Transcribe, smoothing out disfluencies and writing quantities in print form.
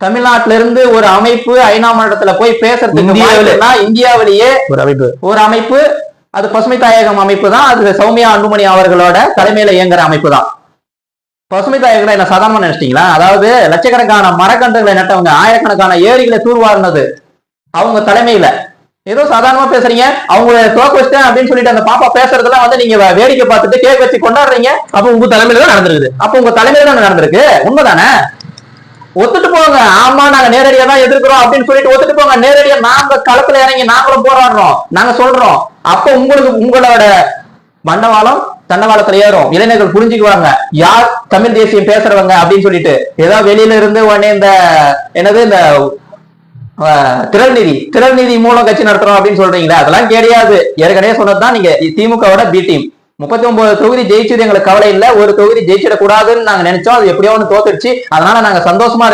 தமிழ்நாட்டில இருந்து ஒரு அமைப்பு ஐநா மன்றத்துல போய் பேசுறதுக்கு இந்தியாவிலேயே ஒரு அமைப்பு அது பசுமை தாயகம் அமைப்பு தான். அது சௌமியா அன்புமணி அவர்களோட தலைமையில இயங்குற அமைப்பு தான். பசுமை தாயகம் என்ன சாதாரணமா நினைச்சிட்டீங்களா? அதாவது லட்சக்கணக்கான மரக்கன்றுகளை நட்டவங்க, ஆயிரக்கணக்கான ஏரிகளை தூர்வாரினது அவங்க தலைமையில. ஏதோ சாதாரணமா பேசுறீங்க, அவங்கள தோக்க வச்சிட்டேன் அப்படின்னு சொல்லிட்டு அந்த பாப்பா பேசுறதெல்லாம் வந்து நீங்க வேடிக்கை பார்த்துட்டு கேக் வச்சு கொண்டாடுறீங்க. அப்ப உங்க தலைமையில தான் நடந்திருக்கு. அப்ப உங்க தலைமையில தான் நடந்திருக்கு. உண்மைதானே? ஒத்துட்டு போங்க. ஆமா, நாங்க நேரடியா தான் எதிர்க்கிறோம் அப்படின்னு சொல்லிட்டு ஒத்துட்டு போங்க. நேரடியா நாங்க களத்துல இறங்கி நாங்களும் போராடுறோம், நாங்க சொல்றோம். அப்ப உங்களோட மண்டவாளம் தண்டவாளத்துல ஏறும். இளைஞர்கள் புரிஞ்சுக்குவாங்க யார் தமிழ் தேசியம் பேசுறவங்க அப்படின்னு சொல்லிட்டு. ஏதாவது வெளியில இருந்து உடனே இந்த என்னது இந்த திரள் நிதி மூலம் கட்சி நடத்துறோம் அப்படின்னு சொல்றீங்களா? அதெல்லாம் கிடையாது. ஏற்கனவே சொன்னதுதான். நீங்க திமுகவோட பி டீம் 39 தொகுதி ஜெயிச்சது எங்களுக்கு கவலை இல்ல. ஒரு தொகுதி ஜெயிச்சிடக்கூடாதுன்னு நாங்க நினைச்சோம். அது எப்படியோ ஒன்று தோத்துடுச்சு. அதனால நாங்க சந்தோஷமா